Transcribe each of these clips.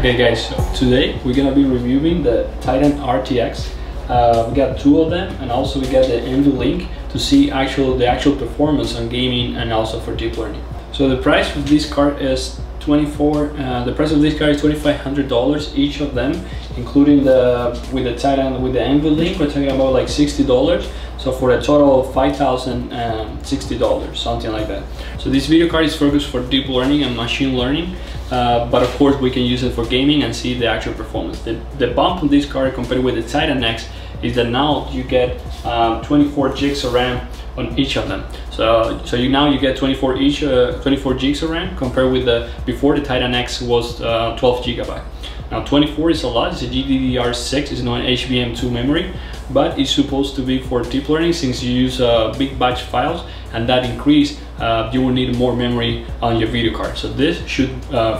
Okay guys, so today we're gonna be reviewing the Titan RTX. We got two of them, and also we got the Nvlink to see the actual performance on gaming and also for deep learning. So the price of this card is $2,500 each of them, including with the Titan with the Nvlink. We're talking about like $60. So for a total of $5,060, something like that. So this video card is focused for deep learning and machine learning, but of course we can use it for gaming and see the actual performance. The bump on this card compared with the Titan X is that now you get 24 gigs of RAM on each of them. So now you get 24 gigs of RAM compared with before the Titan X was 12 GB. Now 24 is a lot. It's a GDDR6, it's not an HBM2 memory, but it's supposed to be for deep learning since you use big batch files, and that increase you will need more memory on your video card. So this should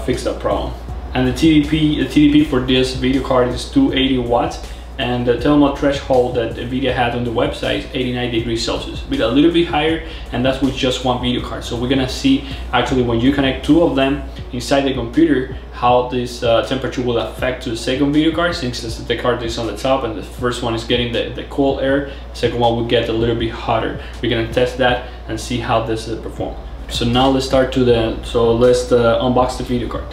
fix that problem. And the TDP for this video card is 280 watts. And the thermal threshold that Nvidia had on the website is 89 degrees Celsius, with a little bit higher, and that's with just one video card. So we're gonna see actually when you connect two of them inside the computer how this temperature will affect to the second video card, since the card is on the top and the first one is getting the cold air, the second one will get a little bit hotter. We're gonna test that and see how this performs. So now let's start let's unbox the video card.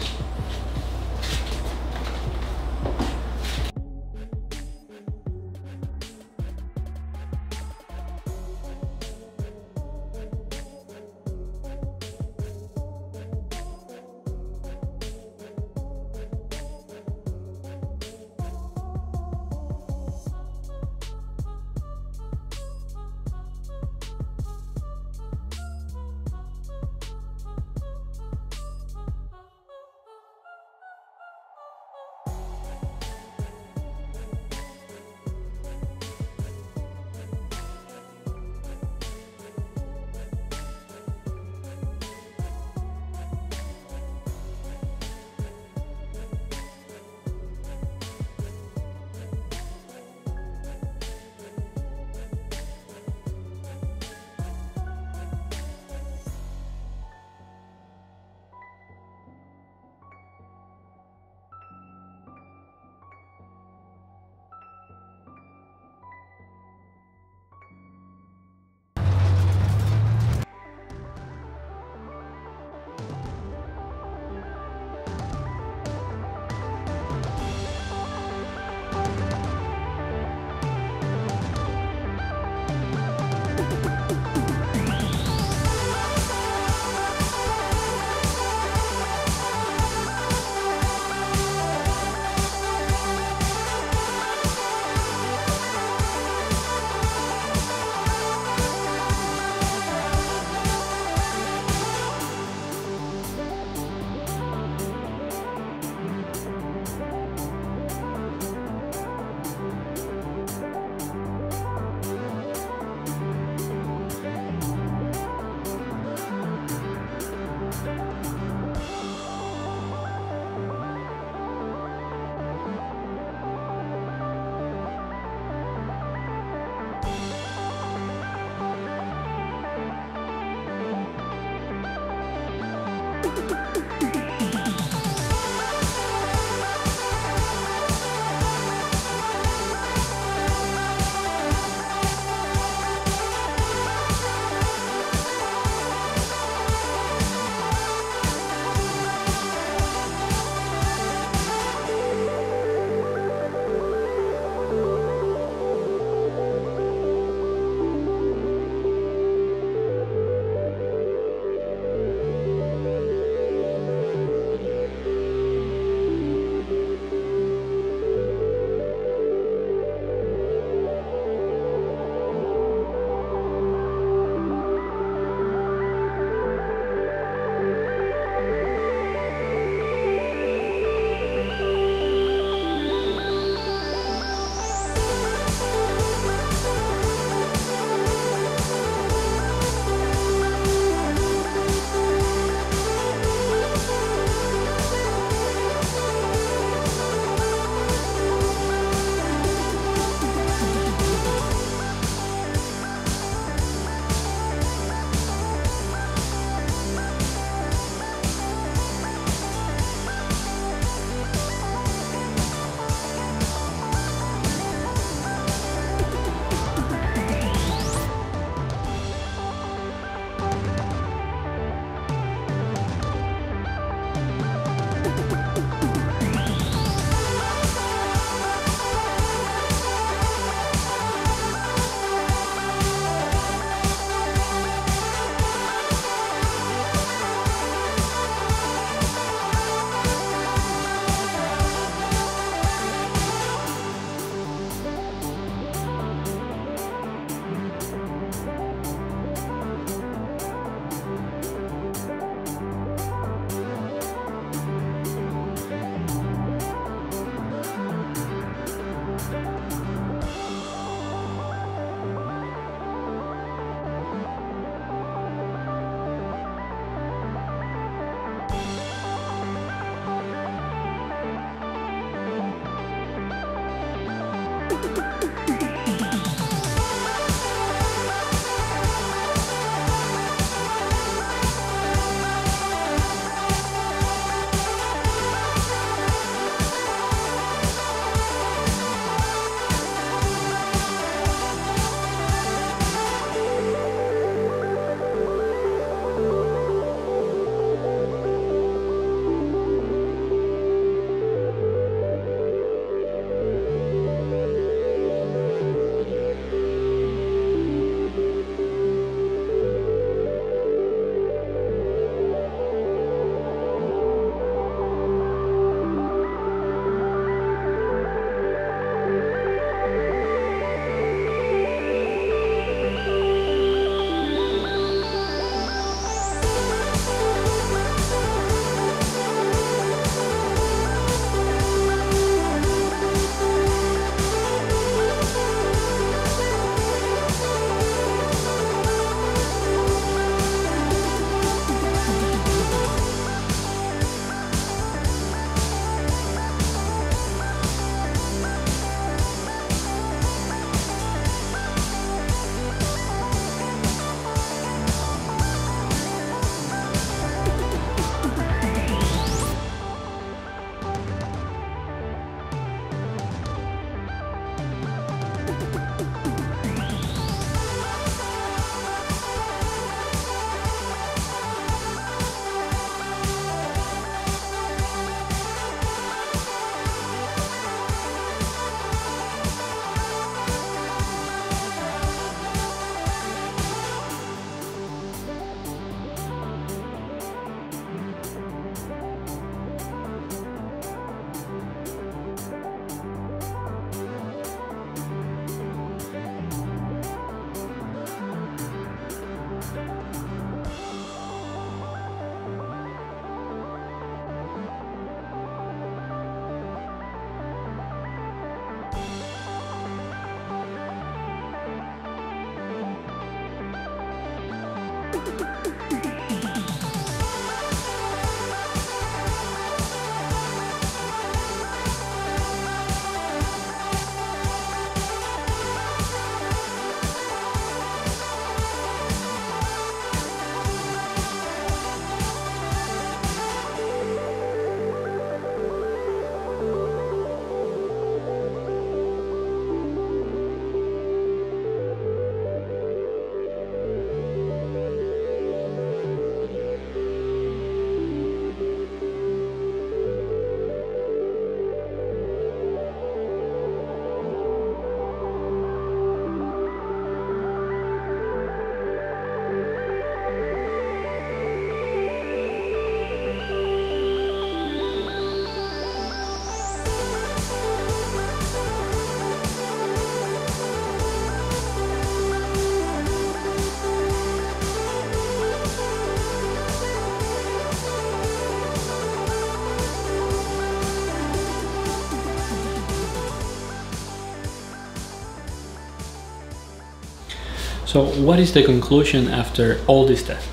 So what is the conclusion after all this test?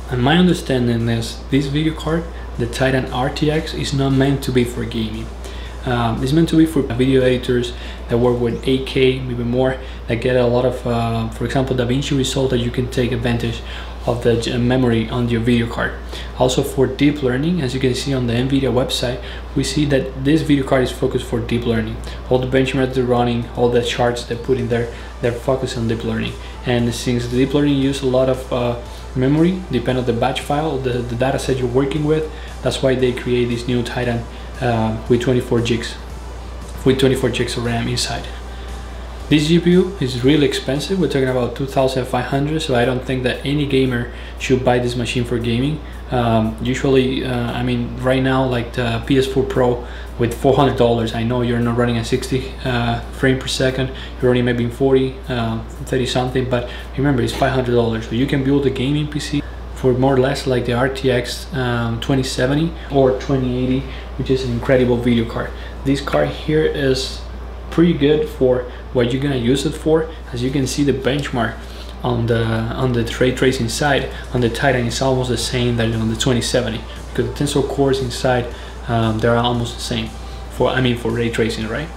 And my understanding is this video card, the Titan RTX, is not meant to be for gaming. It's meant to be for video editors that work with 8K, maybe more, that get a lot of, for example, DaVinci Resolve, that you can take advantage of the memory on your video card. Also for deep learning, as you can see on the Nvidia website, we see that this video card is focused for deep learning. All the benchmarks they're running, all the charts they put in there, they're focused on deep learning. And since the deep learning use a lot of memory, depending on the batch file, the data set you're working with, that's why they create this new Titan with 24 gigs of RAM inside. This GPU is really expensive. We're talking about 2,500, so I don't think that any gamer should buy this machine for gaming. Usually, I mean, right now, like the PS4 Pro with $400, I know you're not running at 60 frames per second, you're running maybe 40, 30 something, but remember, it's $500, so you can build a gaming PC for more or less like the RTX 2070 or 2080, which is an incredible video card. This card here is pretty good for what you're gonna use it for. As you can see, the benchmark on the ray tracing side on the Titan is almost the same that on the 2070, because the tensor cores inside they're almost the same for ray tracing, right?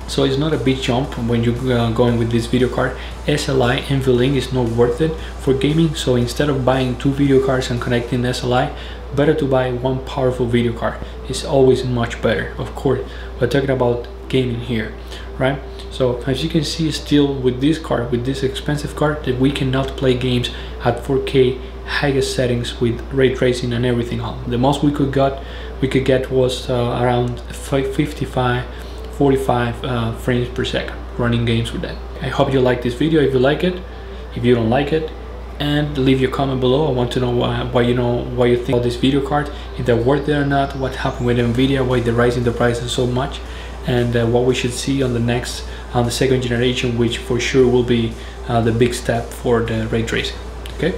So it's not a big jump when you're going with this video card. SLI Nvlink is not worth it for gaming, so instead of buying 2 video cards and connecting SLI, better to buy one powerful video card. It's always much better. Of course, we're talking about gaming here, right? So as you can see, still with this card, with this expensive card, that we cannot play games at 4K highest settings with ray tracing and everything on. The most we could get was around 45 frames per second running games with that. I hope you like this video. If you like it, if you don't like it, and leave your comment below. I want to know what you think about this video card, if they're worth it or not, what happened with Nvidia, why they're raising the prices so much, and what we should see on the second generation, which for sure will be the big step for the ray tracing. Okay,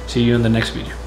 see you in the next video.